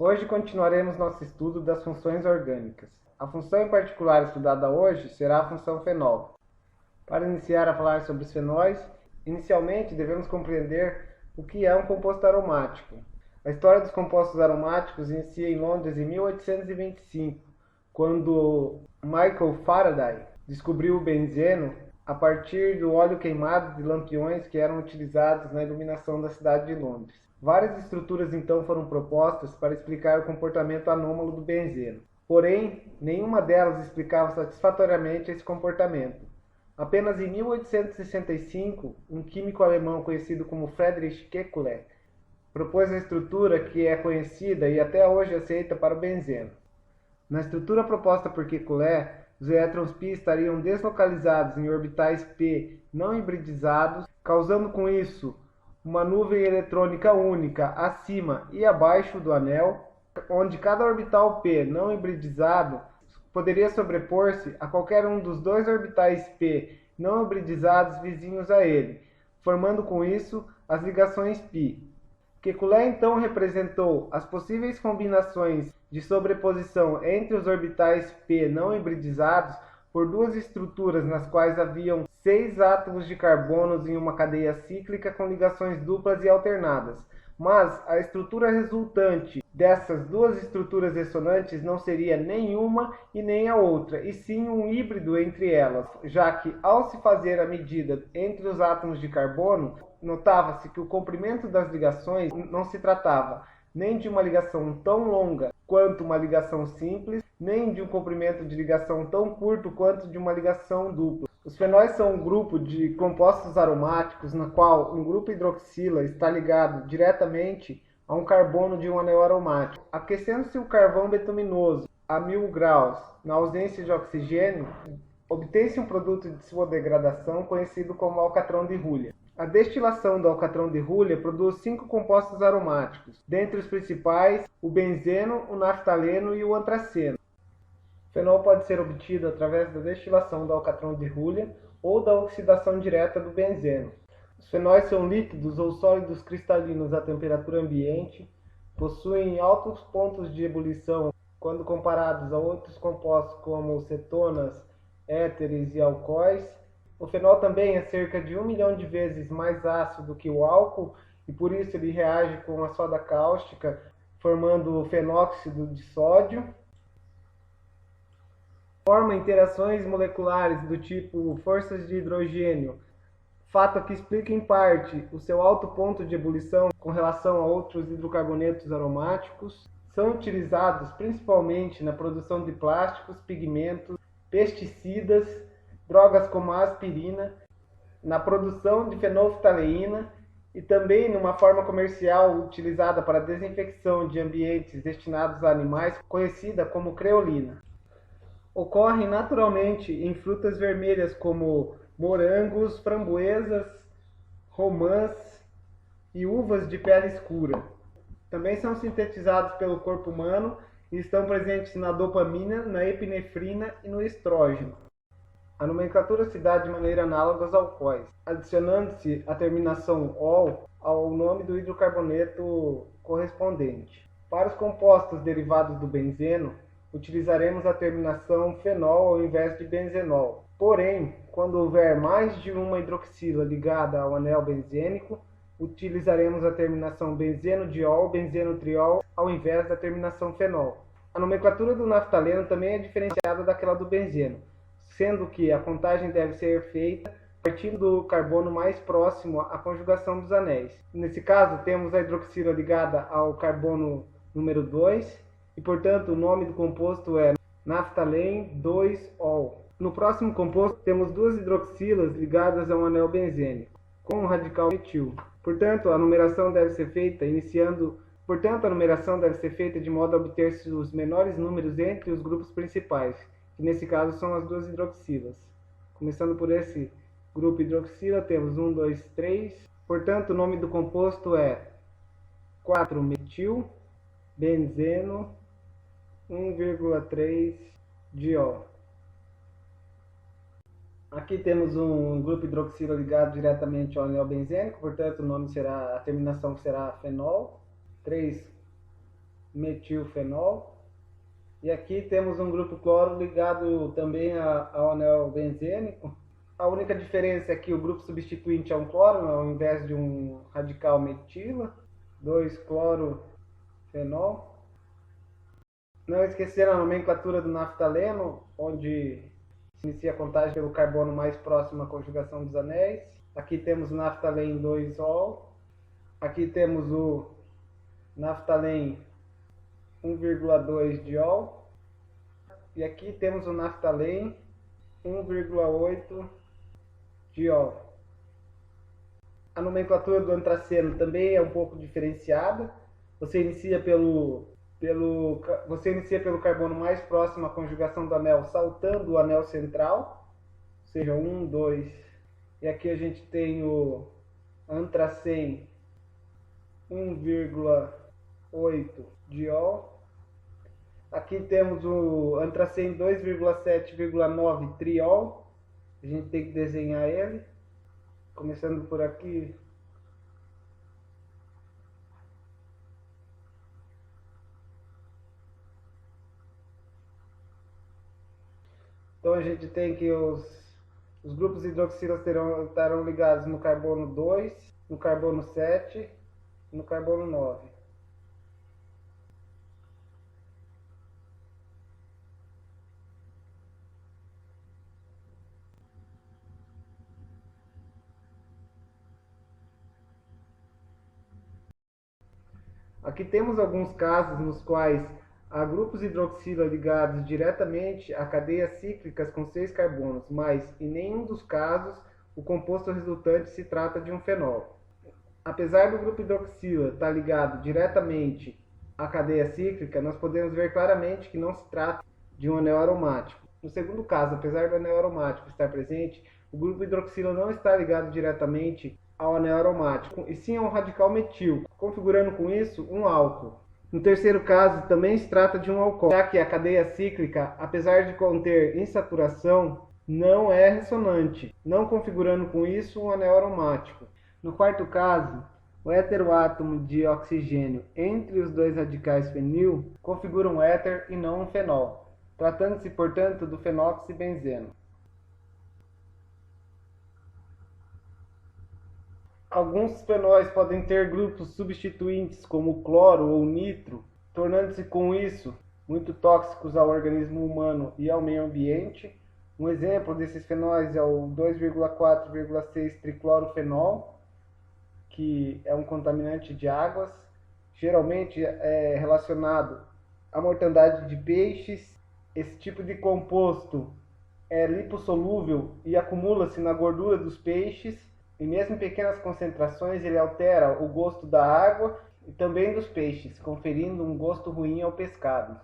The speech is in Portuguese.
Hoje continuaremos nosso estudo das funções orgânicas. A função em particular estudada hoje será a função fenol. Para iniciar a falar sobre os fenóis, inicialmente devemos compreender o que é um composto aromático. A história dos compostos aromáticos inicia em Londres em 1825, quando Michael Faraday descobriu o benzeno a partir do óleo queimado de lampiões que eram utilizados na iluminação da cidade de Londres. Várias estruturas então foram propostas para explicar o comportamento anômalo do benzeno. Porém, nenhuma delas explicava satisfatoriamente esse comportamento. Apenas em 1865, um químico alemão conhecido como Friedrich Kekulé propôs a estrutura que é conhecida e até hoje aceita para o benzeno. Na estrutura proposta por Kekulé, os elétrons π estariam deslocalizados em orbitais p não hibridizados, causando com isso uma nuvem eletrônica única acima e abaixo do anel, onde cada orbital p não hibridizado poderia sobrepor-se a qualquer um dos dois orbitais p não hibridizados vizinhos a ele, formando com isso as ligações π. Kekulé então representou as possíveis combinações de sobreposição entre os orbitais p não hibridizados por duas estruturas nas quais haviam 6 átomos de carbono em uma cadeia cíclica com ligações duplas e alternadas. Mas a estrutura resultante dessas duas estruturas ressonantes não seria nenhuma e nem a outra, e sim um híbrido entre elas, já que ao se fazer a medida entre os átomos de carbono, notava-se que o comprimento das ligações não se tratava nem de uma ligação tão longa quanto uma ligação simples, nem de um comprimento de ligação tão curto quanto de uma ligação dupla. Os fenóis são um grupo de compostos aromáticos na qual um grupo hidroxila está ligado diretamente a um carbono de um anel aromático. Aquecendo-se o carvão betuminoso a 1000 graus, na ausência de oxigênio, obtém-se um produto de sua degradação conhecido como alcatrão de Hulha. A destilação do alcatrão de Hulha produz 5 compostos aromáticos, dentre os principais o benzeno, o naftaleno e o antraceno. O fenol pode ser obtido através da destilação do alcatrão de Hulha ou da oxidação direta do benzeno. Os fenóis são líquidos ou sólidos cristalinos à temperatura ambiente, possuem altos pontos de ebulição quando comparados a outros compostos como cetonas, éteres e alcoóis. O fenol também é cerca de 1 milhão de vezes mais ácido que o álcool e por isso ele reage com a soda cáustica, formando o fenóxido de sódio. Forma interações moleculares do tipo forças de hidrogênio, fato que explica em parte o seu alto ponto de ebulição com relação a outros hidrocarbonetos aromáticos. São utilizados principalmente na produção de plásticos, pigmentos, pesticidas, drogas como a aspirina, na produção de fenolftaleína e também numa forma comercial utilizada para desinfecção de ambientes destinados a animais, conhecida como creolina. Ocorrem naturalmente em frutas vermelhas como morangos, framboesas, romãs e uvas de pele escura. Também são sintetizados pelo corpo humano e estão presentes na dopamina, na epinefrina e no estrógeno. A nomenclatura se dá de maneira análoga aos alcoóis, adicionando-se a terminação -ol ao nome do hidrocarboneto correspondente. Para os compostos derivados do benzeno, utilizaremos a terminação fenol ao invés de benzenol. Porém, quando houver mais de uma hidroxila ligada ao anel benzênico, utilizaremos a terminação benzeno-diol, benzeno-triol ao invés da terminação fenol. A nomenclatura do naftaleno também é diferenciada daquela do benzeno, sendo que a contagem deve ser feita partindo do carbono mais próximo à conjugação dos anéis. Nesse caso, temos a hidroxila ligada ao carbono número 2 e, portanto, o nome do composto é naftalen 2-ol. No próximo composto, temos duas hidroxilas ligadas a um anel benzênico, com um radical metil. Portanto, a numeração deve ser feita de modo a obter-se os menores números entre os grupos principais, que nesse caso são as duas hidroxilas. Começando por esse grupo hidroxila, temos 1, 2, 3. Portanto, o nome do composto é 4-metil, benzeno, 1,3-diol. Aqui temos um grupo hidroxila ligado diretamente ao anel benzênico, portanto a terminação será fenol. 3 metilfenol. E aqui temos um grupo cloro ligado também ao anel benzênico. A única diferença é que o grupo substituinte é um cloro, ao invés de um radical metila. 2-clorofenol. Não esquecer a nomenclatura do naftaleno, onde se inicia a contagem pelo carbono mais próximo à conjugação dos anéis. Aqui temos o naftalen 2-ol. Aqui temos o naftalen 1,2-diol. E aqui temos o naftalen 1,8-diol. A nomenclatura do antraceno também é um pouco diferenciada. Você inicia pelo carbono mais próximo à conjugação do anel, saltando o anel central, ou seja, 1, 2. E aqui a gente tem o antracen 1,8-diol. Aqui temos o antracen 2,7,9-triol. A gente tem que desenhar ele. Começando por aqui. Então a gente tem que os grupos hidroxilas estarão ligados no carbono 2, no carbono 7 e no carbono 9. Aqui temos alguns casos nos quais há grupos hidroxila ligados diretamente a cadeias cíclicas com 6 carbonos, mas em nenhum dos casos o composto resultante se trata de um fenol. Apesar do grupo hidroxila estar ligado diretamente à cadeia cíclica, nós podemos ver claramente que não se trata de um anel aromático. No segundo caso, apesar do anel aromático estar presente, o grupo hidroxila não está ligado diretamente ao anel aromático, e sim a um radical metil, configurando com isso um álcool. No terceiro caso, também se trata de um alcool, já que a cadeia cíclica, apesar de conter insaturação, não é ressonante, não configurando com isso um anel aromático. No quarto caso, o heteroátomo de oxigênio entre os dois radicais fenil configura um éter e não um fenol, tratando-se, portanto, do fenoxibenzeno. Alguns fenóis podem ter grupos substituintes, como o cloro ou o nitro, tornando-se com isso muito tóxicos ao organismo humano e ao meio ambiente. Um exemplo desses fenóis é o 2,4,6-triclorofenol, que é um contaminante de águas, geralmente é relacionado à mortandade de peixes. Esse tipo de composto é lipossolúvel e acumula-se na gordura dos peixes, e mesmo em pequenas concentrações ele altera o gosto da água e também dos peixes, conferindo um gosto ruim ao pescado.